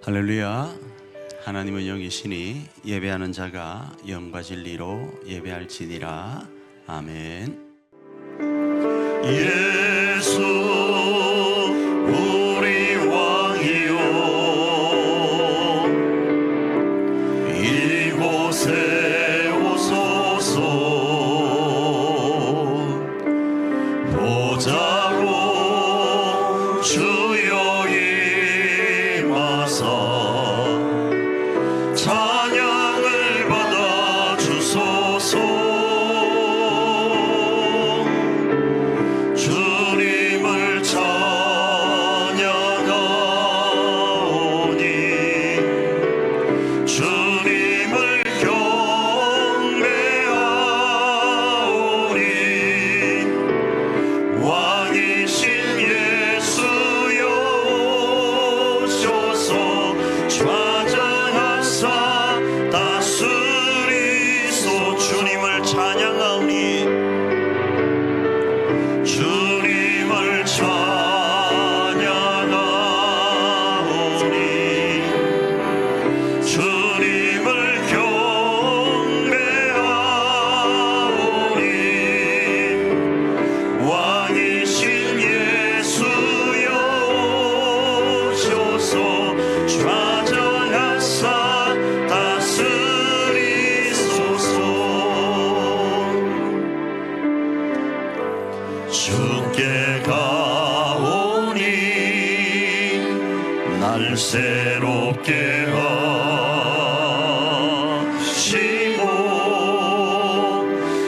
할렐루야. 하나님은 영이시니 예배하는 자가 영과 진리로 예배할지니라. 아멘. 예수 우리 왕이요, 이곳에 오소서. 보좌로 주여 임하사 찬양을 받아 주소서. 주님을 찬양하오니 주님을 경배하오니 왕이신 예수여 오소서. 좌정하사 다스리소. 주님을 찬양하오니 주님을 찬양하오니 주님을 경배하오니 왕이신 예수여 오소서. 좌정하사 다스리소서. 주께 가오니 날 새롭게 하시고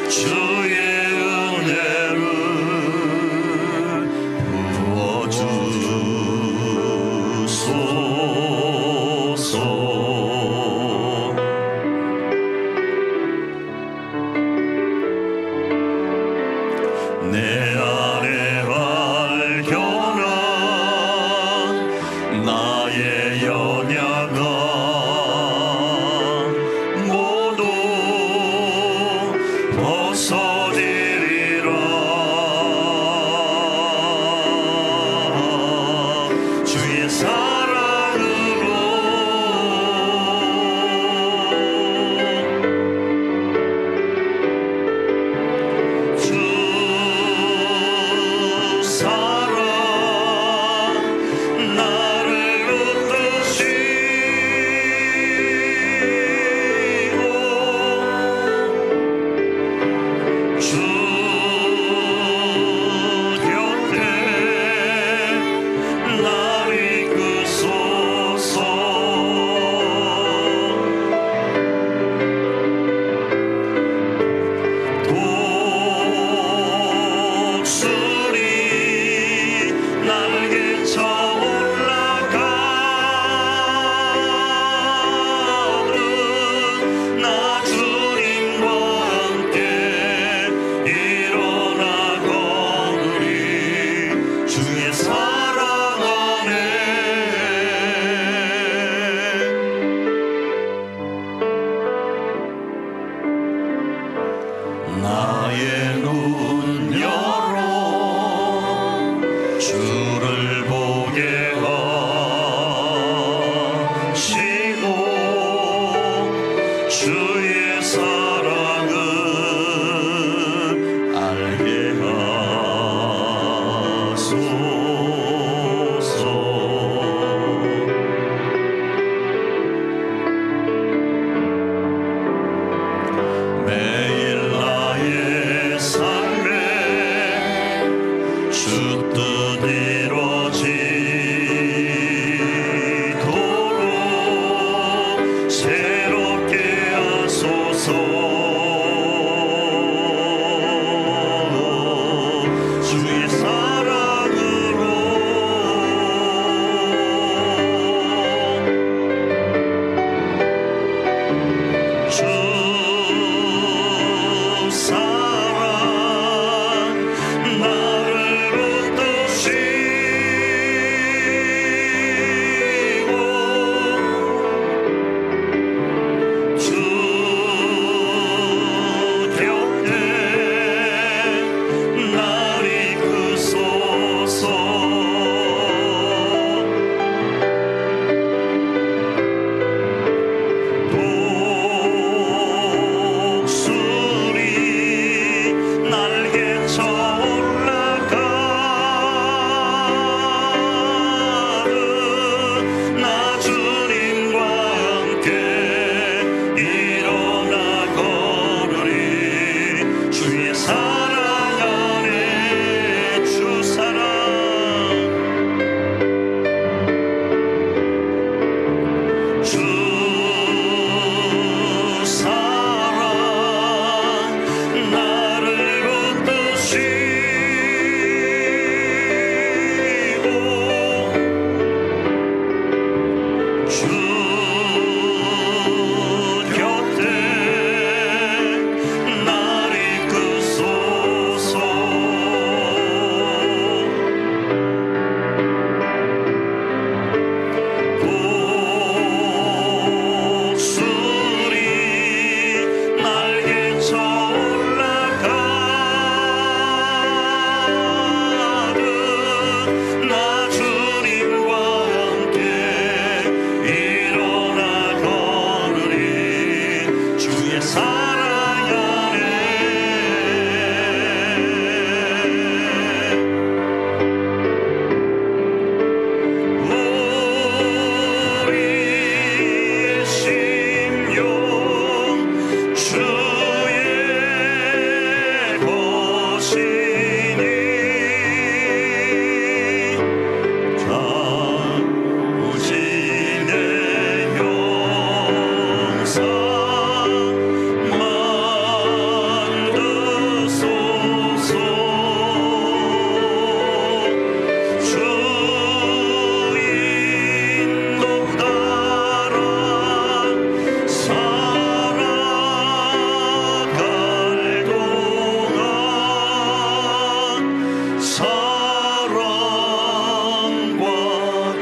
주의 은혜를 부어주소서. 내 안에 발견한 나의 연약함 모두 벗어지리라. 주의 사랑으로 주 사랑 나를 웃으시고 주 곁에 날 이끄소서.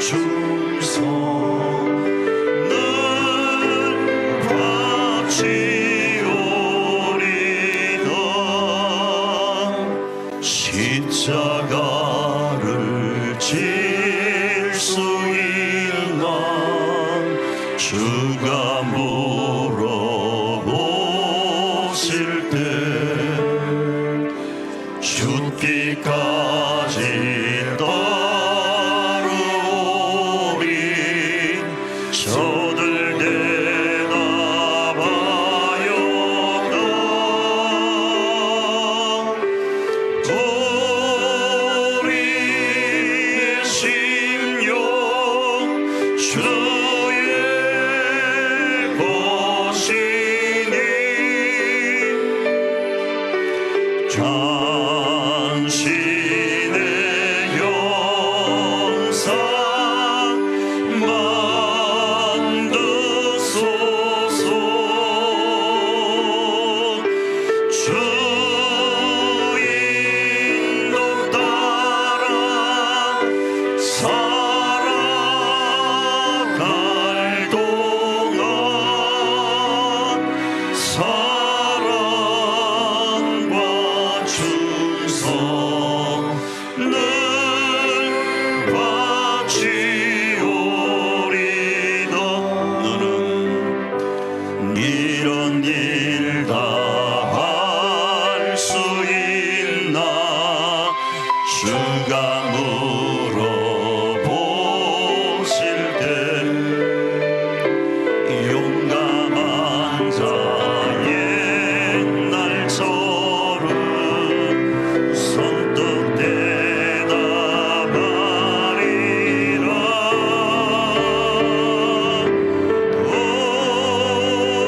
충성 늘 바치오리다. 십자가를 질 수 있나 주가 물어보실 때 죽기까지 따르오리. 저들 대답하였다. 우리의 심령 주의 것이니 당신의 영상 만드소서. 주 인도 따라 살아갈 동안 사랑과 충성 늘 바치오리다. 너는 이런 일 다 할 수 있나 주가 물어보실 때 용감한 자 옛날처럼 선뜻 대답하리라.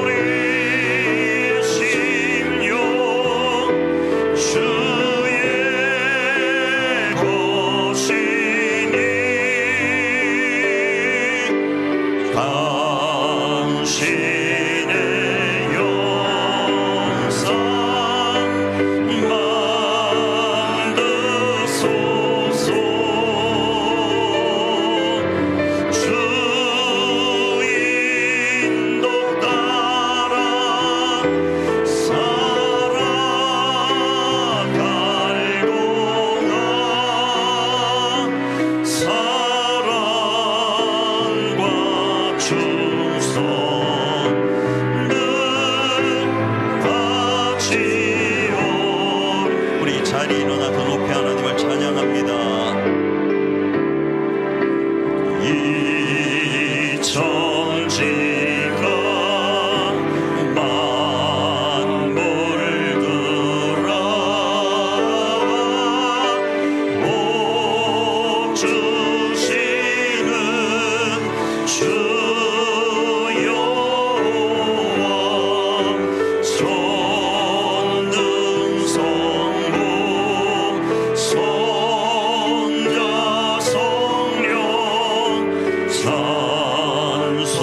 우리의 심령 주의 것이니 당신의 영상 만드소서. 주 인도 따라 살아갈 동안 사랑과 충성 늘 바치오리. 우리 자리에 일어나서 높이 하나님을 찬양합니다. 이 천지가 만물들아 복 주시는 주 여호와 전능 성부 손자 성령 찬송하고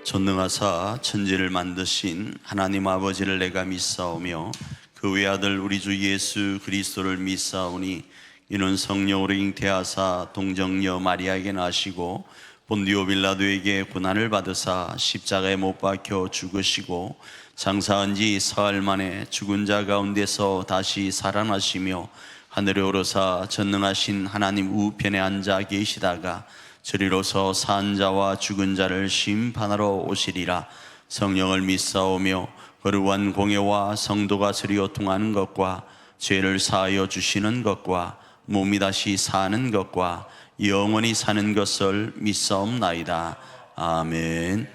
전능하사 천지를 만드신 하나님 아버지를 내가 믿사오며 그 외아들 우리 주 예수 그리스도를 믿사오니 이는 성령으로 잉태하사 동정녀 마리아에게 나시고 본디오 빌라도에게 고난을 받으사 십자가에 못 박혀 죽으시고 장사한 지 사흘 만에 죽은 자 가운데서 다시 살아나시며 하늘에 오르사 전능하신 하나님 우편에 앉아 계시다가 저리로서 산 자와 죽은 자를 심판하러 오시리라. 성령을 믿사오며 거룩한 공예와 성도가 서로 통하는 것과 죄를 사하여 주시는 것과 몸이 다시 사는 것과 영원히 사는 것을 믿사옵나이다. 아멘.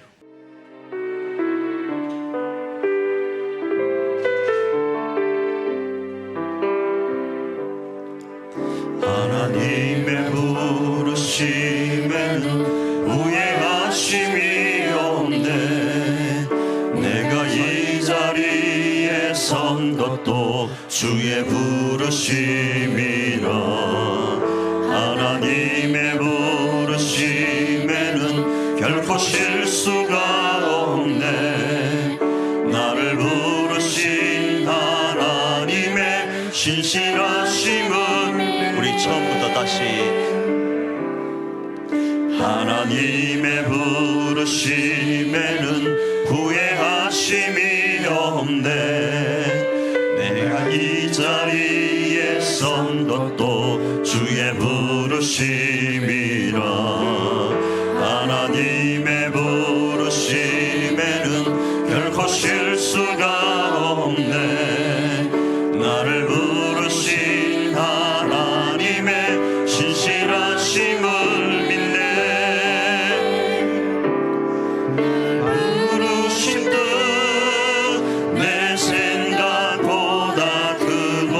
하나님의 부르심에는 후회하심이 없네. 내가 이 자리에 선 것도 주의 부르심이라. 하나님의 부르심에는 결코 실수가 없네. 나를 부르신 하나님의 신실하심은, 우리 처음부터 다시. 하나님의 부르심에는 후회하심이 없네. 내가 이 자리에 선 것도 주의 부르심이라. 하나님의 부르심에는 결코 실수가 없네. 나를 부르신 하나님의 신실하심을 믿네. 부르신 뜻 내 생각보다 크고,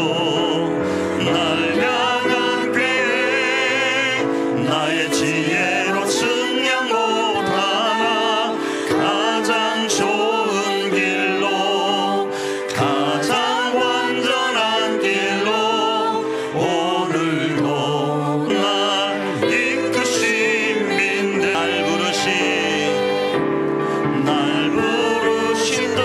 날 향한 계획 나의 지혜로 측량 못하나. 가장 좋은 길로, 가장 완전한 길로 오늘도 날 이끄신 믿네. 날 부르신 뜻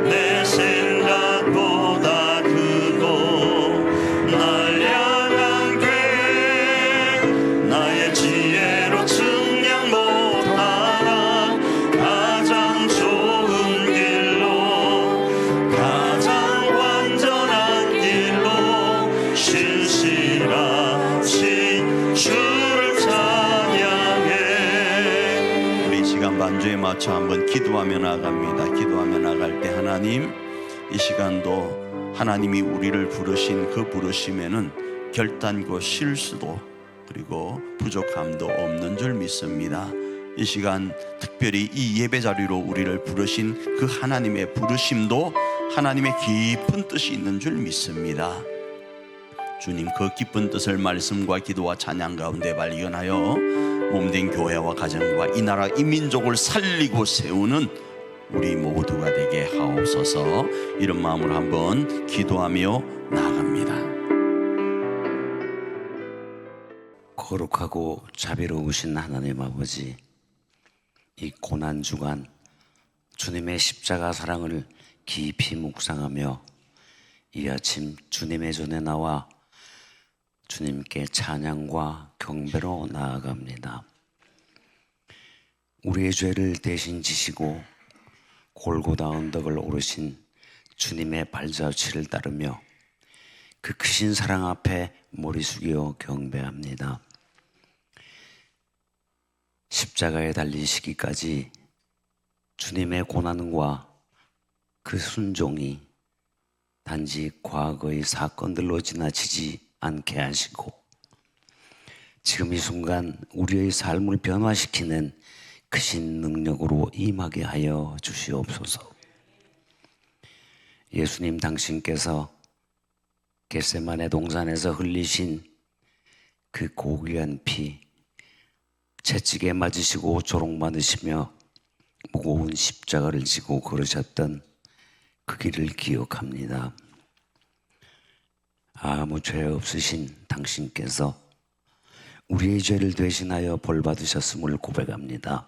내 생각보다 크고, 날 향한 계획 나의 지혜로 측량 못하나. 가장 좋은 길로, 가장 완전한 길로 신실하신 주를 찬양해. 우리 시간 반주에 맞춰 한번 기도하며 나갑니다. 기도하며 나갈 때 하나님, 이 시간도 하나님이 우리를 부르신 그 부르심에는 결단코 실수도 그리고 부족함도 없는 줄 믿습니다. 이 시간 특별히 이 예배 자리로 우리를 부르신 그 하나님의 부르심도 하나님의 깊은 뜻이 있는 줄 믿습니다. 주님, 그 기쁜 뜻을 말씀과 기도와 찬양 가운데 발견하여 몸된 교회와 가정과 이 나라 이 민족을 살리고 세우는 우리 모두가 되게 하옵소서. 이런 마음으로 한번 기도하며 나아갑니다. 거룩하고 자비로우신 하나님 아버지, 이 고난주간 주님의 십자가 사랑을 깊이 묵상하며 이 아침 주님의 전에 나와 주님께 찬양과 경배로 나아갑니다. 우리의 죄를 대신 지시고 골고다 언덕을 오르신 주님의 발자취를 따르며 그 크신 사랑 앞에 머리 숙여 경배합니다. 십자가에 달리시기까지 주님의 고난과 그 순종이 단지 과거의 사건들로 지나치지 않게 하시고, 지금 이 순간 우리의 삶을 변화시키는 크신 능력으로 임하게 하여 주시옵소서. 예수님, 당신께서 겟세마네 동산에서 흘리신 그 고귀한 피, 채찍에 맞으시고 조롱받으시며 무거운 십자가를 지고 걸으셨던 그 길을 기억합니다. 아무 죄 없으신 당신께서 우리의 죄를 대신하여 벌 받으셨음을 고백합니다.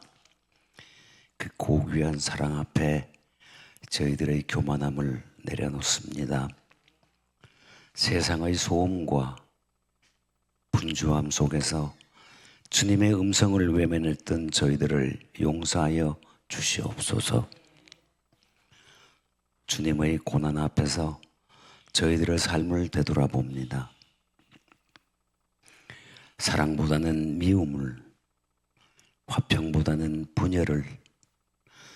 그 고귀한 사랑 앞에 저희들의 교만함을 내려놓습니다. 세상의 소음과 분주함 속에서 주님의 음성을 외면했던 저희들을 용서하여 주시옵소서. 주님의 고난 앞에서 저희들의 삶을 되돌아봅니다. 사랑보다는 미움을, 화평보다는 분열을,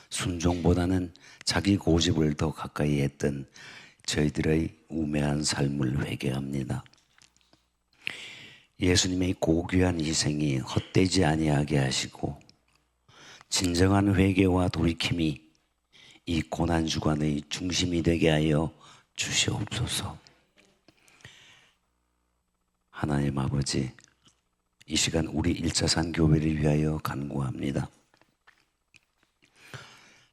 순종보다는 자기 고집을 더 가까이 했던 저희들의 우매한 삶을 회개합니다. 예수님의 고귀한 희생이 헛되지 아니하게 하시고 진정한 회개와 돌이킴이 이 고난주간의 중심이 되게 하여 주시옵소서. 하나님 아버지, 이 시간 우리 일차산 교회를 위하여 간구합니다.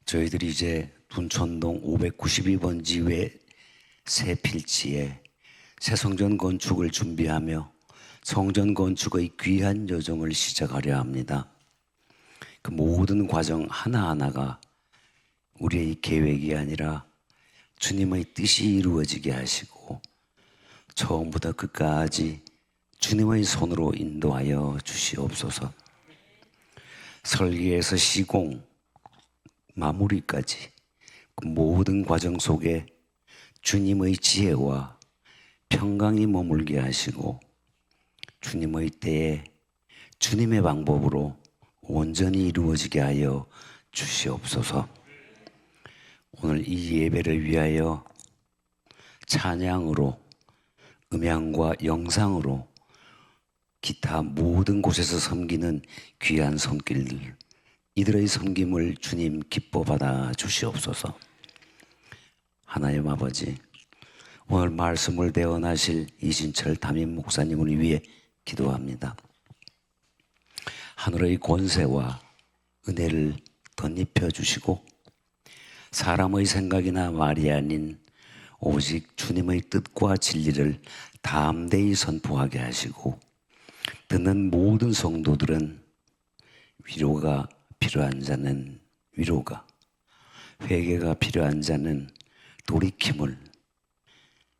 저희들이 이제 둔촌동 592번지 외 새 필지에 새 성전 건축을 준비하며 성전 건축의 귀한 여정을 시작하려 합니다. 그 모든 과정 하나하나가 우리의 계획이 아니라 주님의 뜻이 이루어지게 하시고 처음부터 끝까지 주님의 손으로 인도하여 주시옵소서. 설계에서 시공, 마무리까지 그 모든 과정 속에 주님의 지혜와 평강이 머물게 하시고 주님의 때에 주님의 방법으로 온전히 이루어지게 하여 주시옵소서. 오늘 이 예배를 위하여 찬양으로, 음향과 영상으로 기타 모든 곳에서 섬기는 귀한 손길들, 이들의 섬김을 주님 기뻐 받아 주시옵소서. 하나님 아버지, 오늘 말씀을 대언하실 이진철 담임 목사님을 위해 기도합니다. 하늘의 권세와 은혜를 덧입혀 주시고 사람의 생각이나 말이 아닌 오직 주님의 뜻과 진리를 담대히 선포하게 하시고 듣는 모든 성도들은 위로가 필요한 자는 위로가, 회개가 필요한 자는 돌이킴을,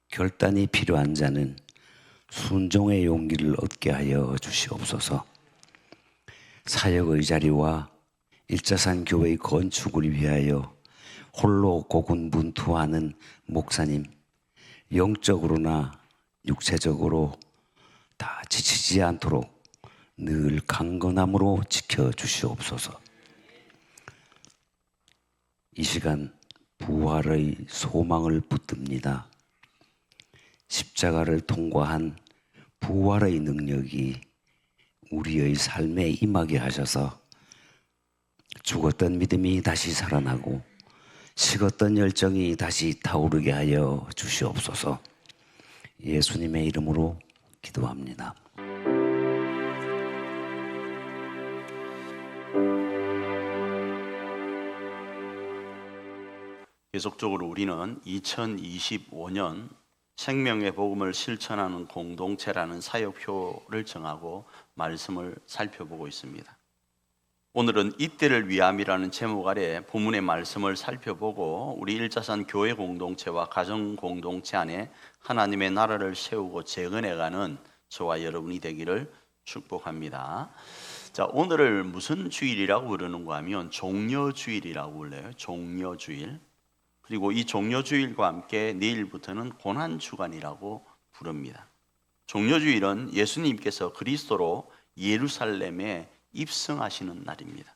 결단이 필요한 자는 순종의 용기를 얻게 하여 주시옵소서. 사역의 자리와 일자산 교회의 건축을 위하여 홀로 고군분투하는 목사님, 영적으로나 육체적으로 다 지치지 않도록 늘 강건함으로 지켜주시옵소서. 이 시간 부활의 소망을 붙듭니다. 십자가를 통과한 부활의 능력이 우리의 삶에 임하게 하셔서 죽었던 믿음이 다시 살아나고 식었던 열정이 다시 타오르게 하여 주시옵소서. 예수님의 이름으로 기도합니다. 계속적으로 우리는 2025년 생명의 복음을 실천하는 공동체라는 사역표를 정하고 말씀을 살펴보고 있습니다. 오늘은 이때를 위함이라는 제목 아래 본문의 말씀을 살펴보고 우리 일자산 교회 공동체와 가정 공동체 안에 하나님의 나라를 세우고 재건해가는 저와 여러분이 되기를 축복합니다. 자, 오늘을 무슨 주일이라고 부르는가 하면 종려주일이라고 불러요. 종려주일. 그리고 이 종려주일과 함께 내일부터는 고난주간이라고 부릅니다. 종려주일은 예수님께서 그리스도로 예루살렘에 입성하시는 날입니다.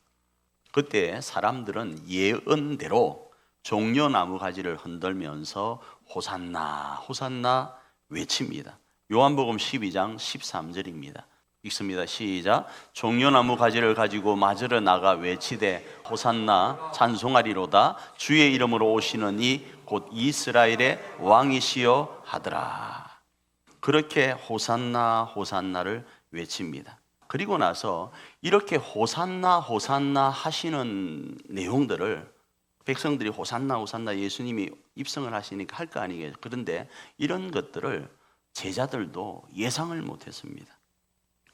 그때 사람들은 예언대로 종려나무 가지를 흔들면서 호산나 호산나 외칩니다. 요한복음 12장 13절입니다. 읽습니다. 시작. 종려나무 가지를 가지고 맞으러 나가 외치되 호산나 찬송하리로다. 주의 이름으로 오시는 이 곧 이스라엘의 왕이시여 하더라. 그렇게 호산나 호산나를 외칩니다. 그리고 나서 이렇게 호산나 호산나 하시는 내용들을 백성들이 호산나 호산나 예수님이 입성을 하시니까 할 거 아니겠어요. 그런데 이런 것들을 제자들도 예상을 못했습니다.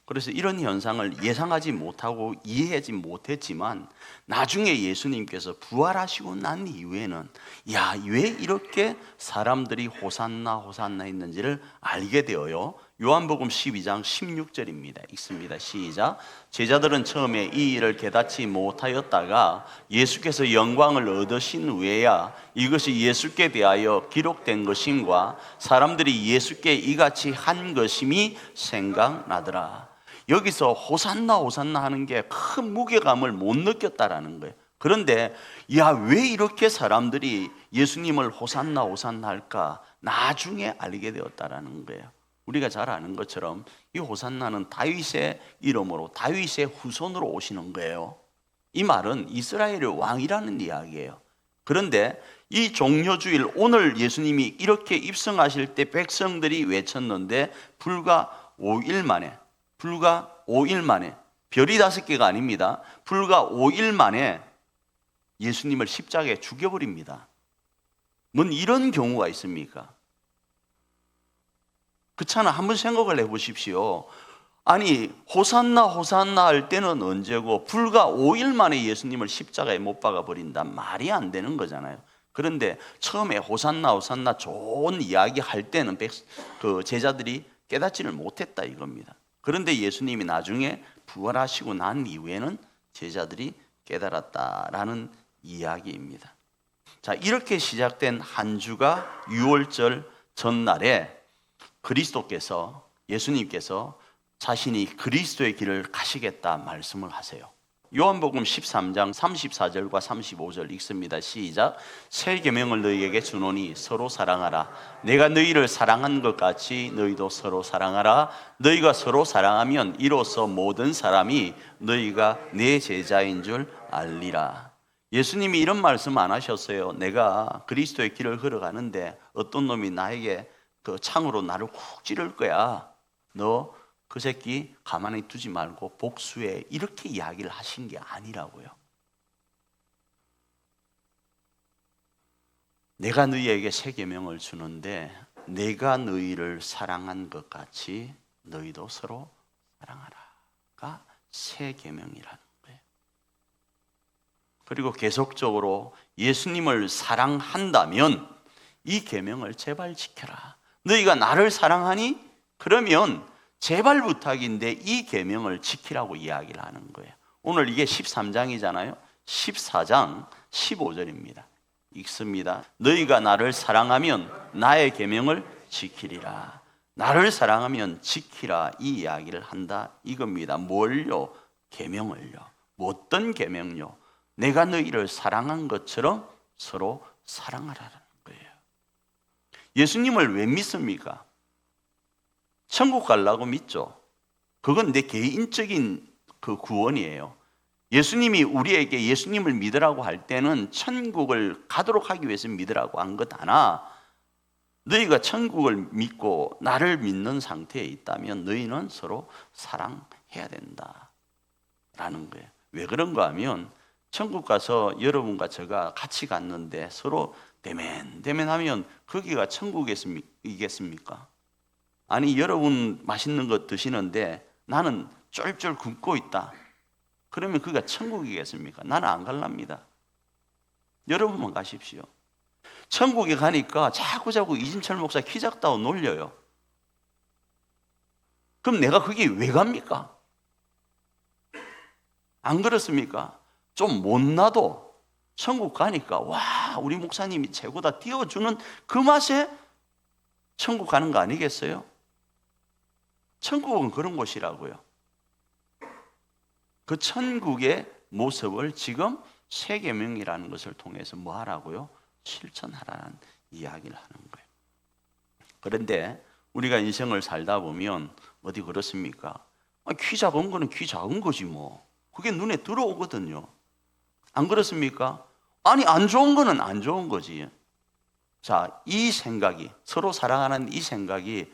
그래서 이런 현상을 예상하지 못하고 이해하지 못했지만 나중에 예수님께서 부활하시고 난 이후에는 야, 왜 이렇게 사람들이 호산나 호산나 했는지를 알게 되어요. 요한복음 12장 16절입니다. 읽습니다. 시작. 제자들은 처음에 이 일을 깨닫지 못하였다가 예수께서 영광을 얻으신 후에야 이것이 예수께 대하여 기록된 것임과 사람들이 예수께 이같이 한 것임이 생각나더라. 여기서 호산나 호산나 하는 게 큰 무게감을 못 느꼈다라는 거예요. 그런데 야, 왜 이렇게 사람들이 예수님을 호산나 호산나 할까 나중에 알게 되었다라는 거예요. 우리가 잘 아는 것처럼 이 호산나는 다윗의 이름으로 다윗의 후손으로 오시는 거예요. 이 말은 이스라엘의 왕이라는 이야기예요. 그런데 이 종려주일 오늘 예수님이 이렇게 입성하실 때 백성들이 외쳤는데 불과 5일 만에 별이 5개가 아닙니다. 불과 5일 만에 예수님을 십자가에 죽여버립니다. 뭔 이런 경우가 있습니까? 그렇잖아. 한번 생각을 해보십시오. 아니 호산나 호산나 할 때는 언제고 불과 5일 만에 예수님을 십자가에 못 박아버린다. 말이 안 되는 거잖아요. 그런데 처음에 호산나 호산나 좋은 이야기 할 때는 그 제자들이 깨닫지를 못했다 이겁니다. 그런데 예수님이 나중에 부활하시고 난 이후에는 제자들이 깨달았다라는 이야기입니다. 자, 이렇게 시작된 한 주가 유월절 전날에 그리스도께서, 예수님께서 자신이 그리스도의 길을 가시겠다 말씀을 하세요. 요한복음 13장 34절과 35절 읽습니다. 시작. 새 계명을 너희에게 주노니 서로 사랑하라. 내가 너희를 사랑한 것 같이 너희도 서로 사랑하라. 너희가 서로 사랑하면 이로써 모든 사람이 너희가 내 제자인 줄 알리라. 예수님이 이런 말씀 안 하셨어요. 내가 그리스도의 길을 걸어가는데 어떤 놈이 나에게 그 창으로 나를 쿡 찌를 거야. 너 그 새끼 가만히 두지 말고 복수해. 이렇게 이야기를 하신 게 아니라고요. 내가 너희에게 새 계명을 주는데 내가 너희를 사랑한 것 같이 너희도 서로 사랑하라가 새 계명이라는 거예요. 그리고 계속적으로 예수님을 사랑한다면 이 계명을 제발 지켜라. 너희가 나를 사랑하니? 그러면 제발 부탁인데 이 계명을 지키라고 이야기를 하는 거예요. 오늘 이게 13장이잖아요. 14장 15절입니다. 읽습니다. 너희가 나를 사랑하면 나의 계명을 지키리라. 나를 사랑하면 지키라. 이 이야기를 한다 이겁니다. 뭘요? 계명을요. 어떤 계명요? 내가 너희를 사랑한 것처럼 서로 사랑하라는 거예요. 예수님을 왜 믿습니까? 천국 가려고 믿죠. 그건 내 개인적인 그 구원이에요. 예수님이 우리에게 예수님을 믿으라고 할 때는 천국을 가도록 하기 위해서 믿으라고 한 것 하나, 너희가 천국을 믿고 나를 믿는 상태에 있다면 너희는 서로 사랑해야 된다라는 거예요. 왜 그런가 하면 천국 가서 여러분과 제가 같이 갔는데 서로 대면하면 거기가 천국이겠습니까? 아니 여러분 맛있는 거 드시는데 나는 쫄쫄 굶고 있다. 그러면 그가 천국이겠습니까? 나는 안 갈랍니다. 여러분만 가십시오. 천국에 가니까 자꾸 이진철 목사 키 작다고 놀려요. 그럼 내가 거기 왜 갑니까? 안 그렇습니까? 좀 못나도 천국 가니까 와 우리 목사님이 최고다 띄워주는 그 맛에 천국 가는 거 아니겠어요? 천국은 그런 곳이라고요. 그 천국의 모습을 지금 새 계명이라는 것을 통해서 뭐 하라고요? 실천하라는 이야기를 하는 거예요. 그런데 우리가 인생을 살다 보면 어디 그렇습니까? 키 작은 거는 키 작은 거지 뭐. 그게 눈에 들어오거든요. 안 그렇습니까? 아니 안 좋은 거는 안 좋은 거지. 자, 이 생각이, 서로 사랑하는 이 생각이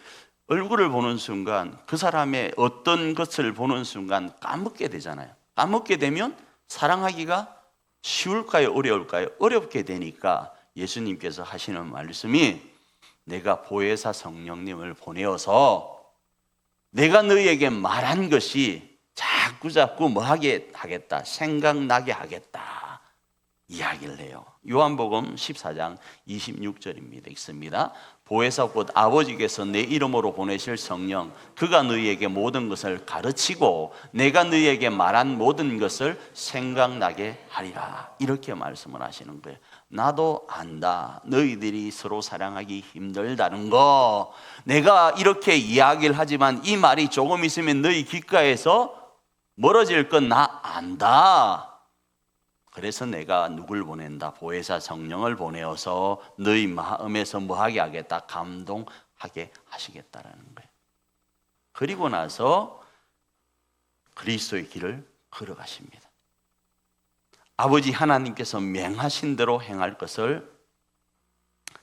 얼굴을 보는 순간 그 사람의 어떤 것을 보는 순간 까먹게 되잖아요. 까먹게 되면 사랑하기가 쉬울까요? 어려울까요? 어렵게 되니까 예수님께서 하시는 말씀이 내가 보혜사 성령님을 보내어서 내가 너희에게 말한 것이 자꾸 뭐 하게 하겠다, 생각나게 하겠다 이야기를 해요. 요한복음 14장 26절입니다. 읽습니다. 보혜사 곧 아버지께서 내 이름으로 보내실 성령 그가 너희에게 모든 것을 가르치고 내가 너희에게 말한 모든 것을 생각나게 하리라. 이렇게 말씀을 하시는 거예요. 나도 안다. 너희들이 서로 사랑하기 힘들다는 거. 내가 이렇게 이야기를 하지만 이 말이 조금 있으면 너희 귓가에서 멀어질 건 나 안다. 그래서 내가 누굴 보낸다? 보혜사 성령을 보내어서 너희 마음에서 뭐하게 하겠다? 감동하게 하시겠다라는 거예요. 그리고 나서 그리스도의 길을 걸어가십니다. 아버지 하나님께서 명하신 대로 행할 것을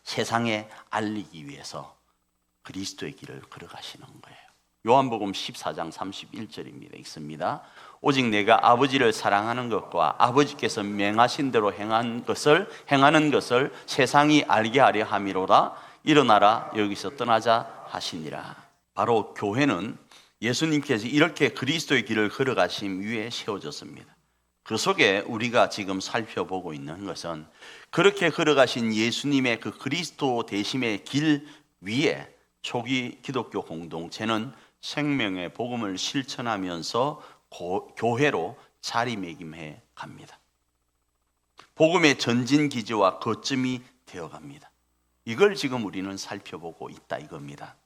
세상에 알리기 위해서 그리스도의 길을 걸어가시는 거예요. 요한복음 14장 31절입니다. 읽습니다. 오직 내가 아버지를 사랑하는 것과 아버지께서 명하신 대로 행하는 것을 세상이 알게 하려 함이로다. 일어나라 여기서 떠나자 하시니라. 바로 교회는 예수님께서 이렇게 그리스도의 길을 걸어가심 위에 세워졌습니다. 그 속에 우리가 지금 살펴보고 있는 것은 그렇게 걸어가신 예수님의 그 그리스도 되심의 길 위에 초기 기독교 공동체는 생명의 복음을 실천하면서 교회로 자리매김해 갑니다. 복음의 전진기지와 거점이 되어갑니다. 이걸 지금 우리는 살펴보고 있다 이겁니다.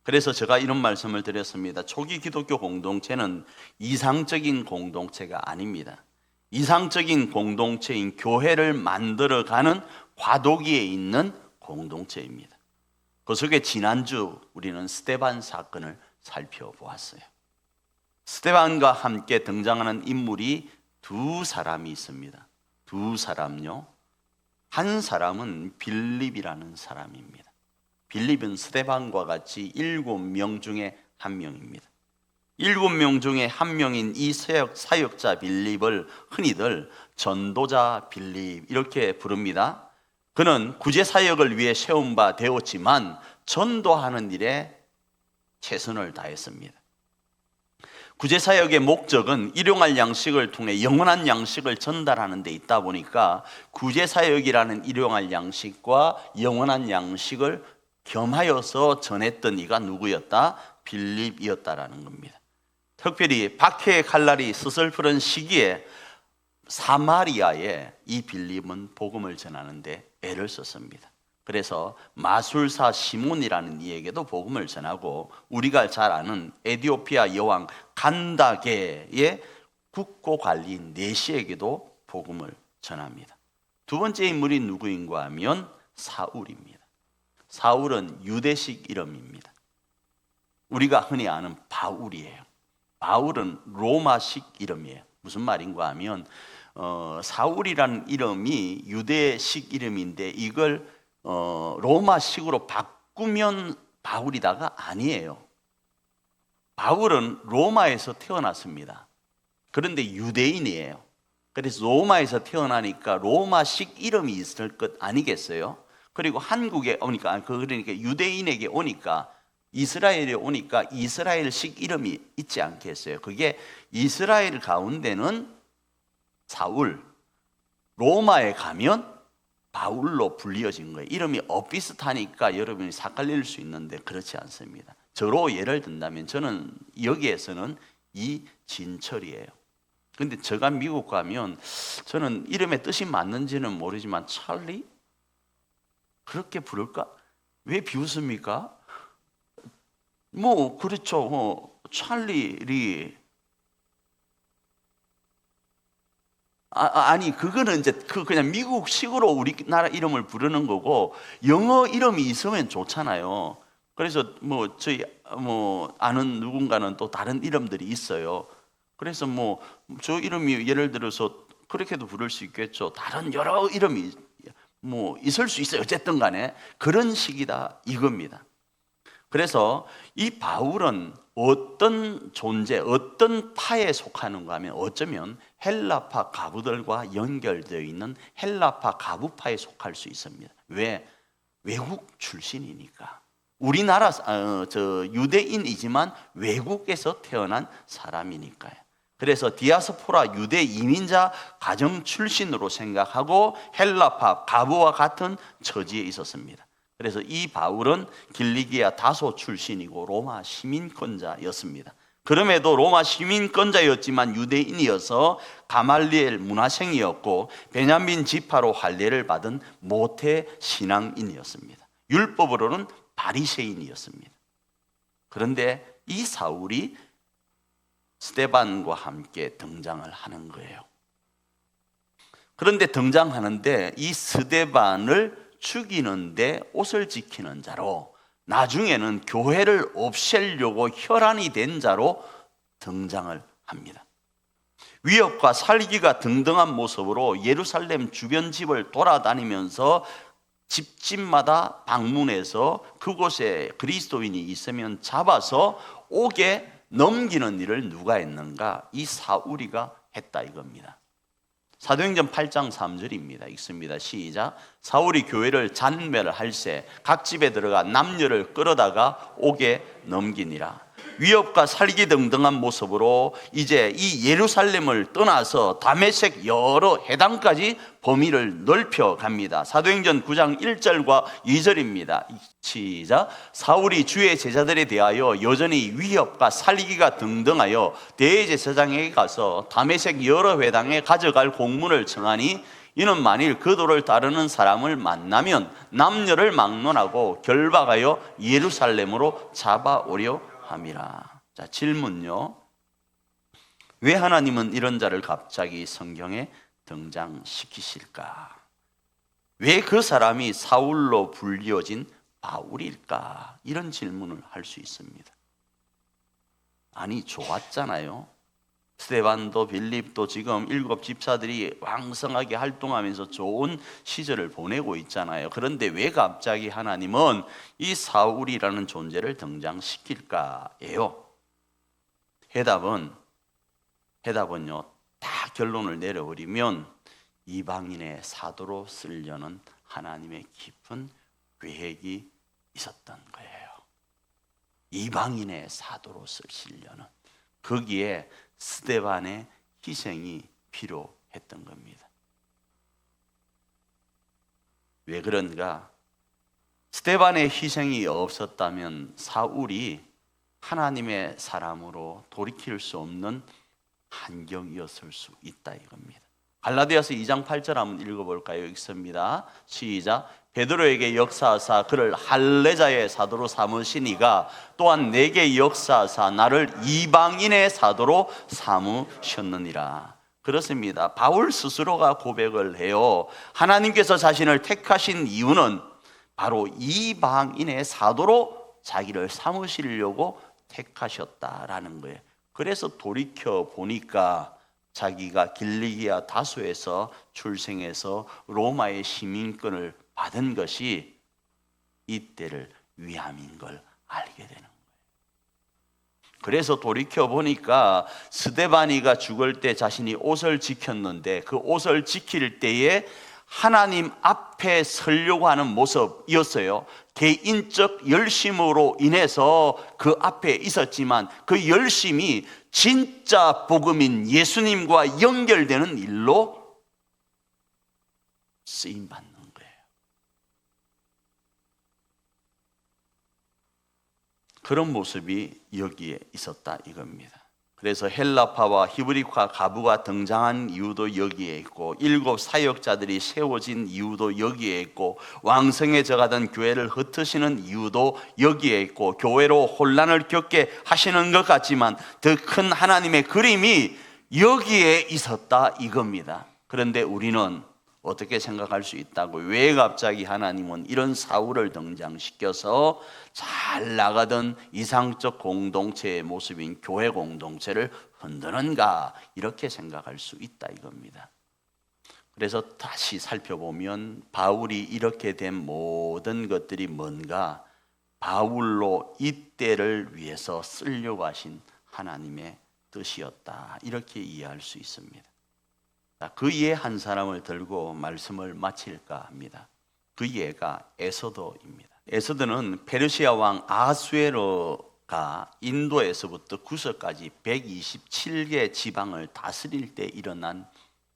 그래서 제가 이런 말씀을 드렸습니다. 초기 기독교 공동체는 이상적인 공동체가 아닙니다. 이상적인 공동체인 교회를 만들어가는 과도기에 있는 공동체입니다. 그 속에 지난주 우리는 스데반 사건을 살펴보았어요. 스데반과 함께 등장하는 인물이 두 사람이 있습니다. 두 사람요. 한 사람은 빌립이라는 사람입니다. 빌립은 스데반과 같이 7명 중에 한 명입니다. 7명 중에 한 명인 이 사역자 빌립을 흔히들 전도자 빌립 이렇게 부릅니다. 그는 구제 사역을 위해 세운 바 되었지만 전도하는 일에 최선을 다했습니다. 구제 사역의 목적은 일용할 양식을 통해 영원한 양식을 전달하는 데 있다 보니까 구제 사역이라는 일용할 양식과 영원한 양식을 겸하여서 전했던 이가 누구였다? 빌립이었다라는 겁니다. 특별히 박해의 칼날이 스슬프른 시기에 사마리아에 이 빌립은 복음을 전하는데 애를 썼습니다. 그래서 마술사 시몬이라는 이에게도 복음을 전하고 우리가 잘 아는 에티오피아 여왕 간다게의 국고관리인 네시에게도 복음을 전합니다. 두 번째 인물이 누구인가 하면 사울입니다. 사울은 유대식 이름입니다. 우리가 흔히 아는 바울이에요. 바울은 로마식 이름이에요. 무슨 말인가 하면 사울이라는 이름이 유대식 이름인데 이걸 로마식으로 바꾸면 바울이다가 아니에요. 바울은 로마에서 태어났습니다. 그런데 유대인이에요. 그래서 로마에서 태어나니까 로마식 이름이 있을 것 아니겠어요? 그리고 한국에 오니까 그러니까 유대인에게 오니까 이스라엘에 오니까 이스라엘식 이름이 있지 않겠어요? 그게 이스라엘 가운데는 사울, 로마에 가면 바울로 불리어진 거예요. 이름이 엇비슷하니까 여러분이 헷갈릴 수 있는데 그렇지 않습니다. 저로 예를 든다면 저는 여기에서는 이진철이에요. 근데 제가 미국 가면 저는 이름의 뜻이 맞는지는 모르지만 찰리? 그렇게 부를까? 왜 비웃습니까? 뭐 그렇죠. 찰리 아니 그거는 이제 그냥 미국식으로 우리나라 이름을 부르는 거고 영어 이름이 있으면 좋잖아요. 그래서 뭐 저희 아는 누군가는 또 다른 이름들이 있어요. 그래서 뭐 저 이름이 예를 들어서 그렇게도 부를 수 있겠죠. 다른 여러 이름이 뭐 있을 수 있어요. 어쨌든 간에 그런 식이다 이겁니다. 그래서 이 바울은 어떤 존재, 어떤 파에 속하는가 하면 어쩌면 헬라파 가부들과 연결되어 있는 헬라파 가부파에 속할 수 있습니다. 왜? 외국 출신이니까. 우리나라 유대인이지만 외국에서 태어난 사람이니까요. 그래서 디아스포라 유대 이민자 가정 출신으로 생각하고 헬라파 가부와 같은 처지에 있었습니다. 그래서 이 바울은 길리기아 다소 출신이고 로마 시민권자였습니다. 그럼에도 로마 시민권자였지만 유대인이어서 가말리엘 문화생이었고 베냐민 지파로 할례를 받은 모태 신앙인이었습니다. 율법으로는 바리새인이었습니다. 그런데 이 사울이 스데반과 함께 등장을 하는 거예요. 그런데 등장하는데 이 스데반을 죽이는데 옷을 지키는 자로 나중에는 교회를 없애려고 혈안이 된 자로 등장을 합니다. 위협과 살기가 등등한 모습으로 예루살렘 주변 집을 돌아다니면서 집집마다 방문해서 그곳에 그리스도인이 있으면 잡아서 옥에 넘기는 일을 누가 했는가? 이 사울이가 했다 이겁니다. 사도행전 8장 3절입니다. 읽습니다. 시작. 사울이 교회를 잔멸을 할새 각 집에 들어가 남녀를 끌어다가 옥에 넘기니라. 위협과 살기 등등한 모습으로 이제 이 예루살렘을 떠나서 다메섹 여러 해당까지 범위를 넓혀 갑니다. 사도행전 9장 1절과 2절입니다. 시작. 사울이 주의 제자들에 대하여 여전히 위협과 살기가 등등하여 대제사장에게 가서 다메섹 여러 회당에 가져갈 공문을 청하니 이는 만일 그 도를 따르는 사람을 만나면 남녀를 막론하고 결박하여 예루살렘으로 잡아오려 함이라. 자, 질문요. 왜 하나님은 이런 자를 갑자기 성경에 등장시키실까? 왜 그 사람이 사울로 불리어진 바울일까? 이런 질문을 할 수 있습니다. 아니, 좋았잖아요. 스데반도 빌립도 지금 7 집사들이 왕성하게 활동하면서 좋은 시절을 보내고 있잖아요. 그런데 왜 갑자기 하나님은 이 사울이라는 존재를 등장시킬까예요? 해답은요, 다 결론을 내려버리면 이방인의 사도로 쓰려는 하나님의 깊은 계획이 있었던 거예요. 이방인의 사도로 쓰시려는, 거기에 스데반의 희생이 필요했던 겁니다. 왜 그런가? 스데반의 희생이 없었다면 사울이 하나님의 사람으로 돌이킬 수 없는 환경이었을 수 있다 이겁니다. 갈라디아서 2장 8절 한번 읽어볼까요? 읽습니다. 시작. 베드로에게 역사하사 그를 할례자의 사도로 삼으시니가 또한 내게 역사하사 나를 이방인의 사도로 삼으셨느니라. 그렇습니다. 바울 스스로가 고백을 해요. 하나님께서 자신을 택하신 이유는 바로 이방인의 사도로 자기를 삼으시려고 택하셨다라는 거예요. 그래서 돌이켜 보니까 자기가 길리기아 다소에서 출생해서 로마의 시민권을 받은 것이 이때를 위함인 걸 알게 되는 거예요. 그래서 돌이켜 보니까 스데바니가 죽을 때 자신이 옷을 지켰는데 그 옷을 지킬 때에 하나님 앞에 서려고 하는 모습이었어요. 개인적 열심으로 인해서 그 앞에 있었지만 그 열심이 진짜 복음인 예수님과 연결되는 일로 쓰임받는 거예요. 그런 모습이 여기에 있었다 이겁니다. 그래서 헬라파와 히브리파 가부가 등장한 이유도 여기에 있고 7 사역자들이 세워진 이유도 여기에 있고 왕성해져가던 교회를 흩으시는 이유도 여기에 있고 교회로 혼란을 겪게 하시는 것 같지만 더 큰 하나님의 그림이 여기에 있었다 이겁니다. 그런데 우리는 어떻게 생각할 수 있다고? 왜 갑자기 하나님은 이런 사울을 등장시켜서 잘 나가던 이상적 공동체의 모습인 교회 공동체를 흔드는가? 이렇게 생각할 수 있다 이겁니다. 그래서 다시 살펴보면 바울이 이렇게 된 모든 것들이 뭔가? 바울로 이때를 위해서 쓰려고 하신 하나님의 뜻이었다 이렇게 이해할 수 있습니다. 그 예 한 사람을 들고 말씀을 마칠까 합니다. 그 예가 에서더입니다. 에서더는 페르시아 왕 아하수에로가 인도에서부터 구서까지 127개 지방을 다스릴 때 일어난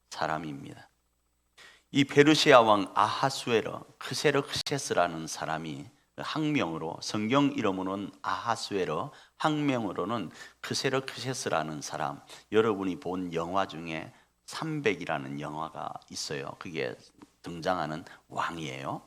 사람입니다. 이 페르시아 왕 아하수에로 크세르크세스라는 사람이 학명으로, 성경 이름으로는 아하수에로, 학명으로는 크세르크세스라는 사람, 여러분이 본 영화 중에 300이라는 영화가 있어요. 그게 등장하는 왕이에요.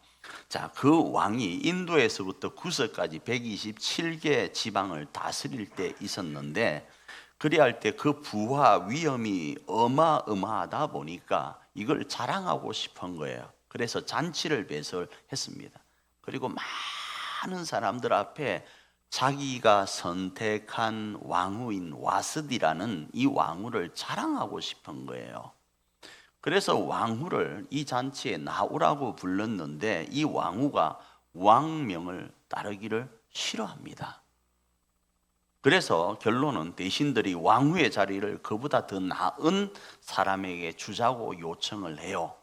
자, 그 왕이 인도에서부터 구서까지 127개 지방을 다스릴 때 있었는데, 그리할 때 그 부와 위엄이 어마어마하다 보니까 이걸 자랑하고 싶은 거예요. 그래서 잔치를 배설했습니다. 그리고 많은 사람들 앞에 자기가 선택한 왕후인 와스디라는 이 왕후를 자랑하고 싶은 거예요. 그래서 왕후를 이 잔치에 나오라고 불렀는데 이 왕후가 왕명을 따르기를 싫어합니다. 그래서 결론은 대신들이 왕후의 자리를 그보다 더 나은 사람에게 주자고 요청을 해요.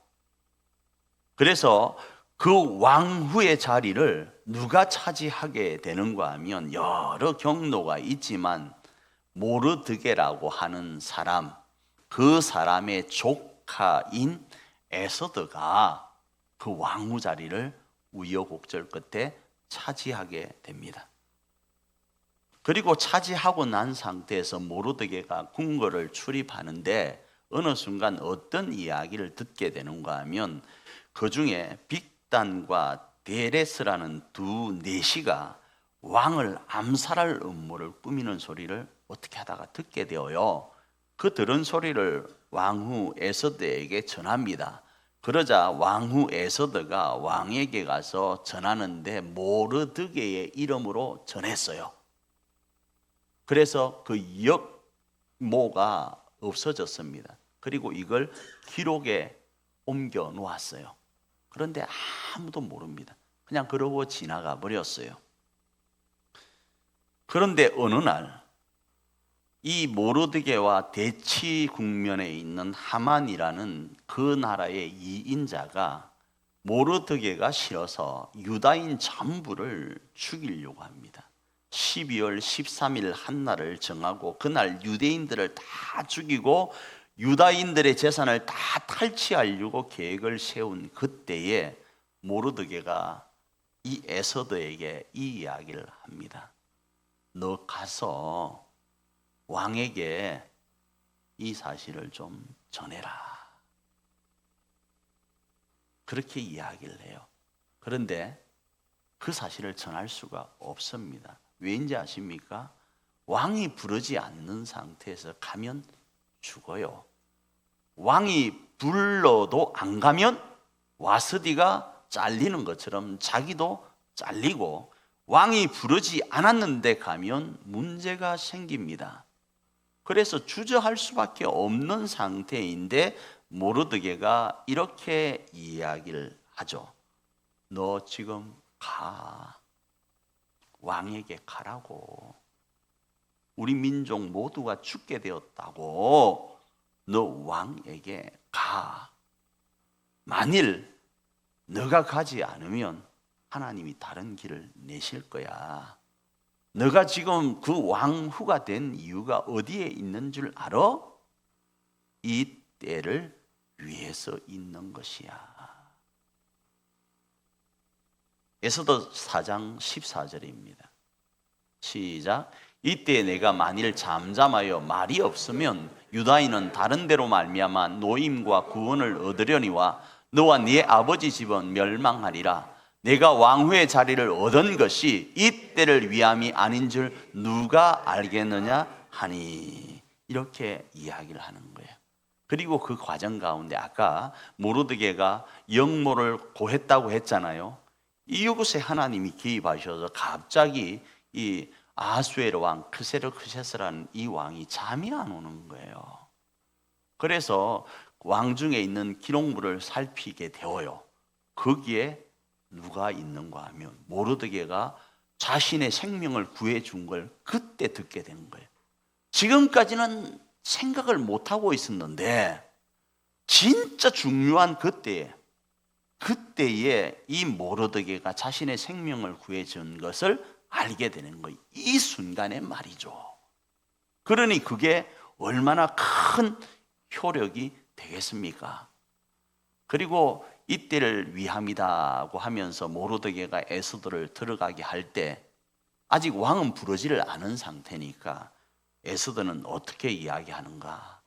그래서 그 왕후의 자리를 누가 차지하게 되는가 하면 여러 경로가 있지만 모르드게라고 하는 사람, 그 사람의 조카인 에서드가 그 왕후 자리를 우여곡절 끝에 차지하게 됩니다. 그리고 차지하고 난 상태에서 모르드게가 궁궐을 출입하는데 어느 순간 어떤 이야기를 듣게 되는가 하면 그 중에 빅단과 데레스라는 두 내시가 왕을 암살할 음모를 꾸미는 소리를 어떻게 하다가 듣게 되어요. 그 들은 소리를 왕후 에서드에게 전합니다. 그러자 왕후 에서드가 왕에게 가서 전하는데 모르드게의 이름으로 전했어요. 그래서 그 역모가 없어졌습니다. 그리고 이걸 기록에 옮겨 놓았어요. 그런데 아무도 모릅니다. 그냥 그러고 지나가 버렸어요. 그런데 어느 날 이 모르드게와 대치 국면에 있는 하만이라는 그 나라의 이인자가 모르드게가 싫어서 유다인 전부를 죽이려고 합니다. 12월 13일 한날을 정하고 그날 유대인들을 다 죽이고 유다인들의 재산을 다 탈취하려고 계획을 세운 그때에 모르드게가 이 에서드에게 이 이야기를 합니다. 너 가서 왕에게 이 사실을 좀 전해라. 그렇게 이야기를 해요. 그런데 그 사실을 전할 수가 없습니다. 왜인지 아십니까? 왕이 부르지 않는 상태에서 가면 죽어요. 왕이 불러도 안 가면 와스디가 잘리는 것처럼 자기도 잘리고, 왕이 부르지 않았는데 가면 문제가 생깁니다. 그래서 주저할 수밖에 없는 상태인데 모르드게가 이렇게 이야기를 하죠. 너 지금 가. 왕에게 가라고. 우리 민족 모두가 죽게 되었다고. 너 왕에게 가. 만일 너가 가지 않으면 하나님이 다른 길을 내실 거야. 너가 지금 그 왕후가 된 이유가 어디에 있는 줄 알아? 이 때를 위해서 있는 것이야. 에서더 4장 14절입니다. 시작. 이때 내가 만일 잠잠하여 말이 없으면 유다인은 다른 데로 말미암아 노임과 구원을 얻으려니와 너와 네 아버지 집은 멸망하리라. 내가 왕후의 자리를 얻은 것이 이때를 위함이 아닌 줄 누가 알겠느냐 하니, 이렇게 이야기를 하는 거예요. 그리고 그 과정 가운데 아까 모르드게가 역모를 고했다고 했잖아요. 이곳에 하나님이 개입하셔서 갑자기 이 아하수에로 왕 크세르크세스라는 이 왕이 잠이 안 오는 거예요. 그래서 왕 중에 있는 기록물을 살피게 되어요. 거기에 누가 있는가 하면 모르드게가 자신의 생명을 구해준 걸 그때 듣게 된 거예요. 지금까지는 생각을 못하고 있었는데 진짜 중요한 그때에 이 모르드게가 자신의 생명을 구해준 것을 알게 되는 거예요. 이 순간의 말이죠. 그러니 그게 얼마나 큰 효력이 되겠습니까? 그리고 이때를 위함이다고 하면서 모르드게가 에스더를 들어가게 할 때 아직 왕은 부르지를 않은 상태니까 에스더는 어떻게 이야기하는가?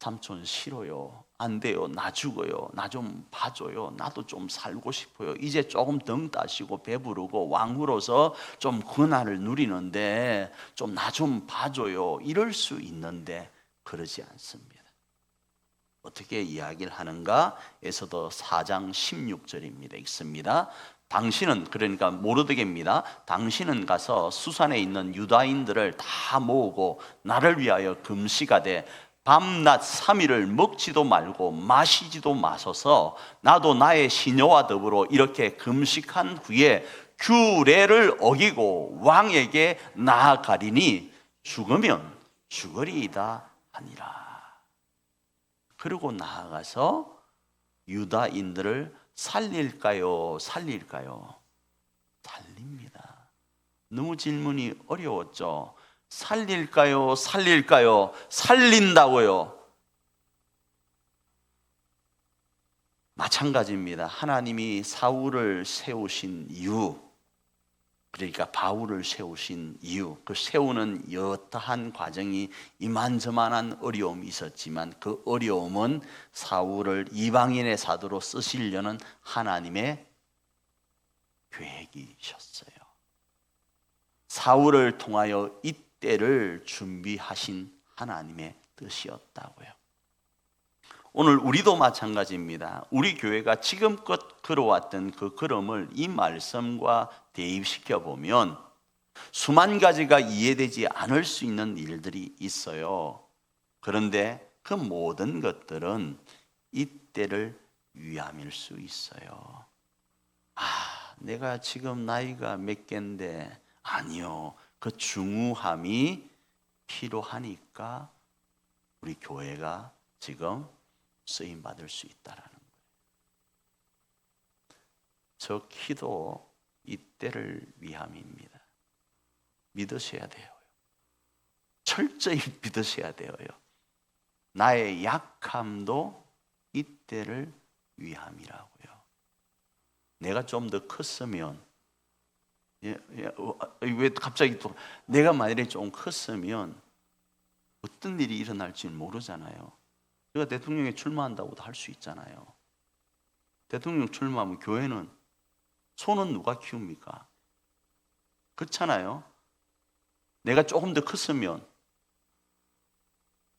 삼촌 싫어요. 안 돼요. 나 죽어요. 나 좀 봐줘요. 나도 좀 살고 싶어요. 이제 조금 등 따시고 배부르고 왕후로서 좀 권한을 누리는데 좀 나 좀 봐줘요. 이럴 수 있는데 그러지 않습니다. 어떻게 이야기를 하는가? 에서더 4장 16절입니다. 읽습니다. 당신은, 그러니까 모르드게입니다. 당신은 가서 수산에 있는 유다인들을 다 모으고 나를 위하여 금식하되 밤낮 3일을 먹지도 말고 마시지도 마소서. 나도 나의 시녀와 더불어 이렇게 금식한 후에 규례를 어기고 왕에게 나아가리니 죽으면 죽으리이다 하니라. 그리고 나아가서 유다인들을 살릴까요? 살릴까요? 살립니다. 너무 질문이 어려웠죠. 살릴까요? 살릴까요? 살린다고요. 마찬가지입니다. 하나님이 사울을 세우신 이유, 그러니까 바울을 세우신 이유, 그 세우는 여타한 과정이 이만저만한 어려움이 있었지만 그 어려움은 사울을 이방인의 사도로 쓰시려는 하나님의 계획이셨어요. 사울을 통하여 이때를 준비하신 하나님의 뜻이었다고요. 오늘 우리도 마찬가지입니다. 우리 교회가 지금껏 걸어왔던 그 걸음을 이 말씀과 대입시켜 보면 수만 가지가 이해되지 않을 수 있는 일들이 있어요. 그런데 그 모든 것들은 이때를 위함일 수 있어요. 내가 지금 나이가 몇 갠데, 아니요, 그 중후함이 필요하니까 우리 교회가 지금 쓰임 받을 수 있다라는 거예요. 저 기도 이때를 위함입니다. 믿으셔야 돼요. 철저히 믿으셔야 돼요. 나의 약함도 이때를 위함이라고요. 내가 좀 더 컸으면, 왜 갑자기 또 내가 만약에 좀 컸으면 어떤 일이 일어날지 모르잖아요. 제가 대통령에 출마한다고도 할 수 있잖아요. 대통령 출마하면 교회는 소는 누가 키웁니까? 그렇잖아요. 내가 조금 더 컸으면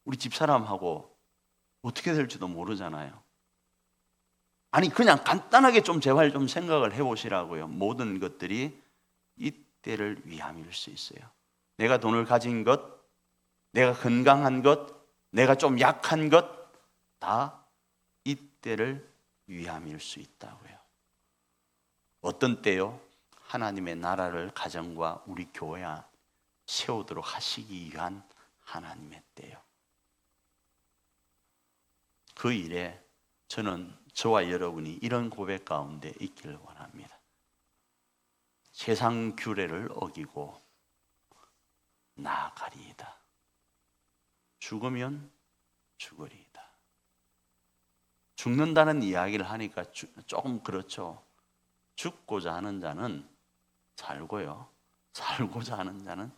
우리 집사람하고 어떻게 될지도 모르잖아요. 아니 그냥 간단하게 좀 제발 좀 생각을 해보시라고요. 모든 것들이 이때를 위함일 수 있어요. 내가 돈을 가진 것, 내가 건강한 것, 내가 좀 약한 것 다 이때를 위함일 수 있다고요. 어떤 때요? 하나님의 나라를 가정과 우리 교회 세우도록 하시기 위한 하나님의 때요. 그 일에 저는 저와 여러분이 이런 고백 가운데 있기를 원합니다. 세상 규례를 어기고 나아가리이다. 죽으면 죽으리이다. 죽는다는 이야기를 하니까 조금 그렇죠. 죽고자 하는 자는 살고요, 살고자 하는 자는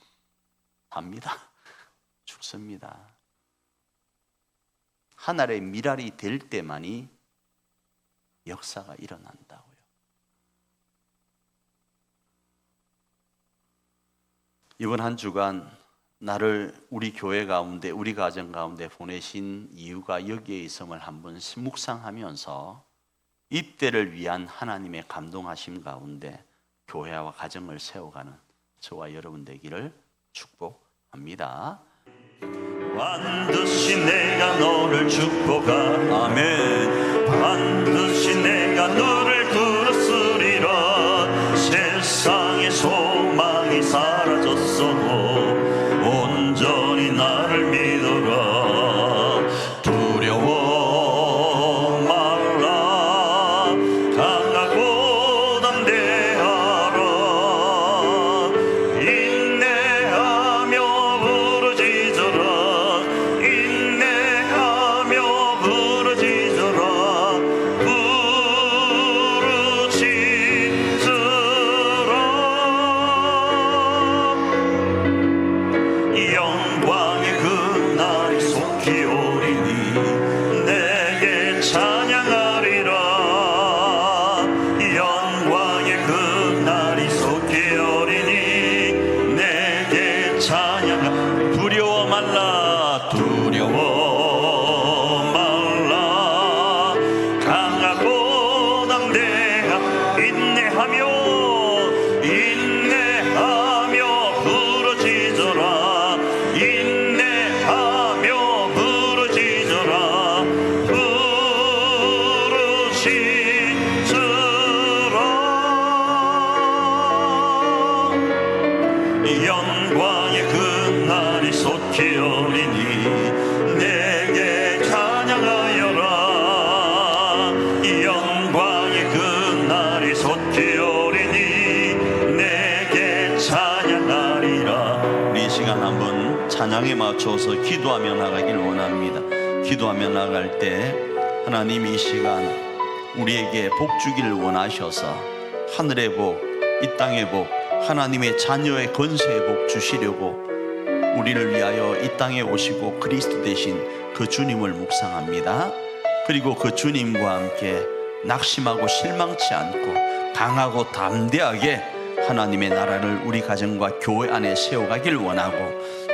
삽니다. 죽습니다. 하늘의 미랄이 될 때만이 역사가 일어난다고요. 이번 한 주간 나를 우리 교회 가운데, 우리 가정 가운데 보내신 이유가 여기에 있음을 한번 묵상하면서 이때를 위한 하나님의 감동하심 가운데 교회와 가정을 세워가는 저와 여러분 되기를 축복합니다. 반드시 내가 너를 축복하라. 아멘. 반드시 내가 너를 들었으리라. 세상의 소망이 사라졌어도 온전히 나를 믿어라. 두려워 말라. 강하고 담대하라. 인내하며 부르짖어라. 인내하며 부르짖어라. 영광의 그날이 속히 오리니 내게 찬양하리라. 영광의 그날이 속히 오리니 내게 찬양하리라. 두려워 말라. 두려워 말라. 강하고 담대하 인내하며 부르짖어라. 인내하며 부르짖어라. 부르짖으라. 영광의 그날이 속히 오리니 내게 찬양하여라. 영광의 그날이 속히 오리니 내게 찬양하리라. 우리 이 시간 한번 찬양에 맞춰서 기도하며 나가길 원합니다. 기도하며 나갈 때 하나님 이 시간 우리에게 복 주기를 원하셔서 하늘의 복, 이 땅의 복, 하나님의 자녀의 권세의 복 주시려고 우리를 위하여 이 땅에 오시고 그리스도 되신 그 주님을 묵상합니다. 그리고 그 주님과 함께 낙심하고 실망치 않고 강하고 담대하게 하나님의 나라를 우리 가정과 교회 안에 세워가길 원하고,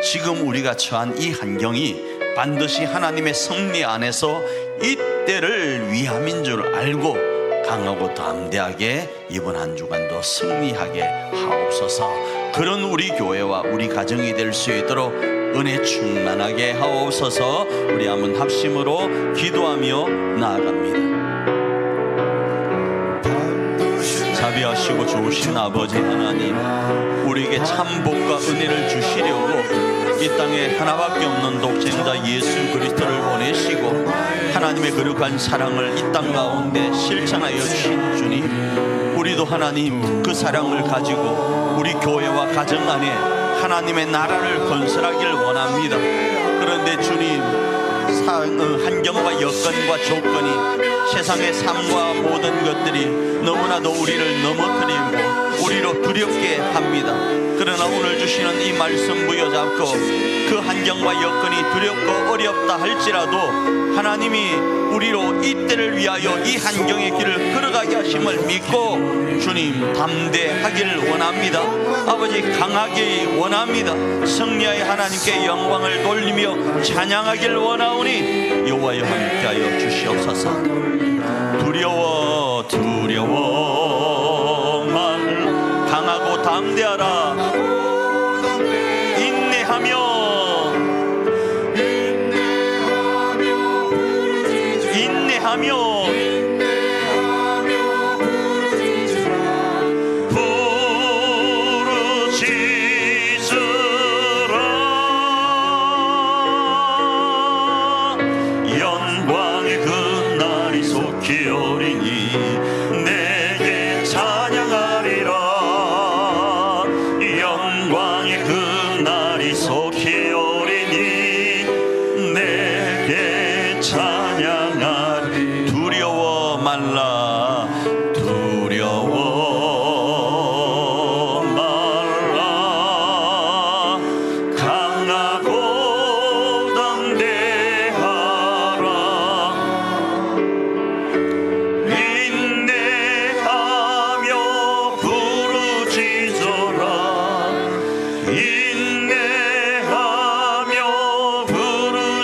지금 우리가 처한 이 환경이 반드시 하나님의 섭리 안에서 이때를 위함인 줄 알고 강하고 담대하게 이번 한 주간도 승리하게 하옵소서. 그런 우리 교회와 우리 가정이 될 수 있도록 은혜 충만하게 하옵소서. 우리 한번 합심으로 기도하며 나아갑니다. 자비하시고 좋으신 아버지 하나님, 우리에게 참 복과 은혜를 주시려고 이 땅에 하나밖에 없는 독생자 예수 그리스도를 보내시고 하나님의 거룩한 사랑을 이 땅 가운데 실천하여 주신 주님, 우리도 하나님 그 사랑을 가지고 우리 교회와 가정 안에 하나님의 나라를 건설하길 원합니다. 그런데 주님, 환경과 여건과 조건이, 세상의 삶과 모든 것들이 너무나도 우리를 넘어뜨리고 우리로 두렵게 합니다. 그러나 오늘 주시는 이 말씀 부여잡고 그 환경과 여건이 두렵고 어렵다 할지라도 하나님이 우리로 이때를 위하여 이 환경의 길을 걸어가게 하심을 믿고 주님 담대하기를 원합니다. 아버지 강하게 원합니다. 승리하여 하나님께 영광을 돌리며 찬양하기를 원하오니 여호와여 함께하여 주시옵소서. 두려워만 강하고 담대하라. 인내하며 영광의 그날이 속히 오리니 내게 찬양하리라. 영광의 그날이 속히 오리니 내게 찬양하리. 두려워 말라. 두려워 말라. 강하고 담대하라. 인내하며 부르짖어라. 인내하며 부르짖어라.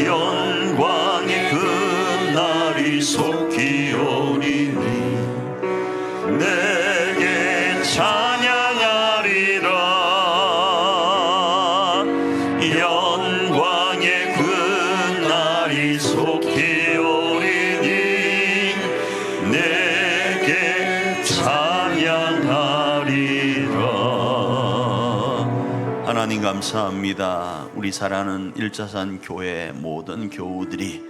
영광의 그날이 속히 오리니 내게 찬양하리라. 영광의 그날이 속히 오리니 내게 찬양하리라. 하나님 감사합니다. 우리 사랑하는 일자산 교회 모든 교우들이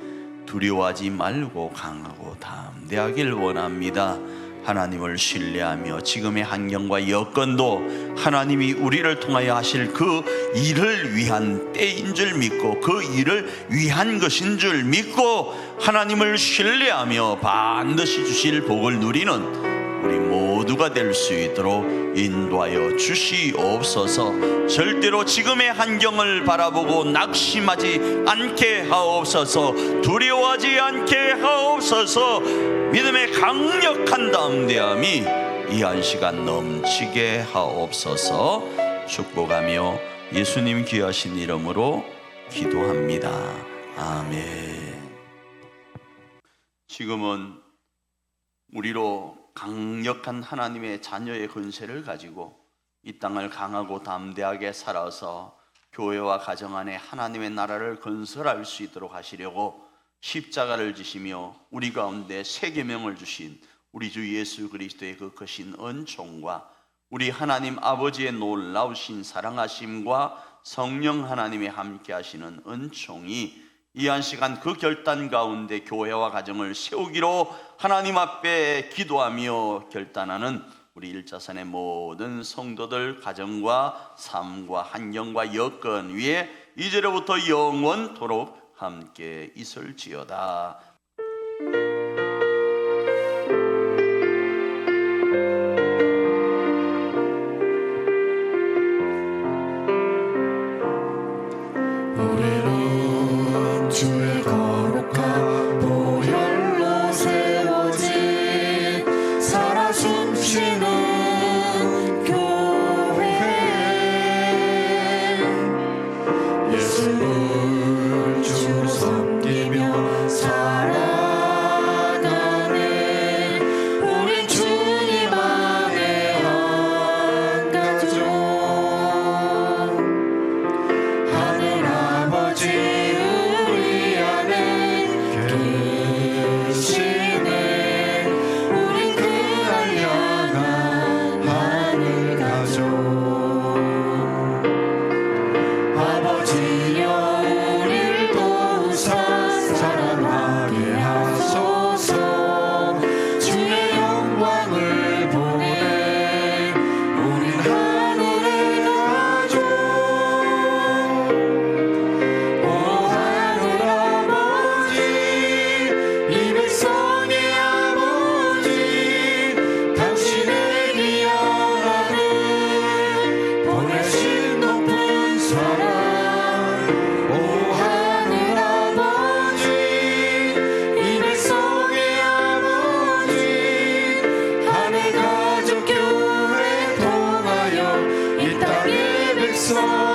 두려워하지 말고 강하고 담대하길 원합니다. 하나님을 신뢰하며 지금의 환경과 여건도 하나님이 우리를 통하여 하실 그 일을 위한 때인 줄 믿고 그 일을 위한 것인 줄 믿고 하나님을 신뢰하며 반드시 주실 복을 누리는 우리 모두가 될 수 있도록 인도하여 주시옵소서. 절대로 지금의 환경을 바라보고 낙심하지 않게 하옵소서. 두려워하지 않게 하옵소서. 믿음의 강력한 담대함이 이 한 시간 넘치게 하옵소서. 축복하며 예수님 귀하신 이름으로 기도합니다. 아멘. 지금은 우리로 강력한 하나님의 자녀의 권세를 가지고 이 땅을 강하고 담대하게 살아서 교회와 가정 안에 하나님의 나라를 건설할 수 있도록 하시려고 십자가를 지시며 우리 가운데 새 계명을 주신 우리 주 예수 그리스도의 그 크신 은총과 우리 하나님 아버지의 놀라우신 사랑하심과 성령 하나님이 함께 하시는 은총이 이 한 시간 그 결단 가운데 교회와 가정을 세우기로 하나님 앞에 기도하며 결단하는 우리 일자산의 모든 성도들 가정과 삶과 환경과 여건 위에 이제로부터 영원토록 함께 있을지어다. 우리는 주의 거룩한 보혈로 세워진 살아 숨쉬는 교회 예수를 주로 섬기며 살아가네 우린 주님 안에 한 가족 하늘 아버지 우리 안에 계시네 우린 그날 향한 하늘 가족 아버지여 우릴 도우사 사랑하게 하소서 주의 영광을 보내 우린 하늘의 가족 오 하늘 아버지 이 백성의 아버지 당신의 귀한 아들 보내신 높은 사랑 오 하늘 아버지 이 백성의 아버지 하늘 가족 교회 통하여 이 땅의 백성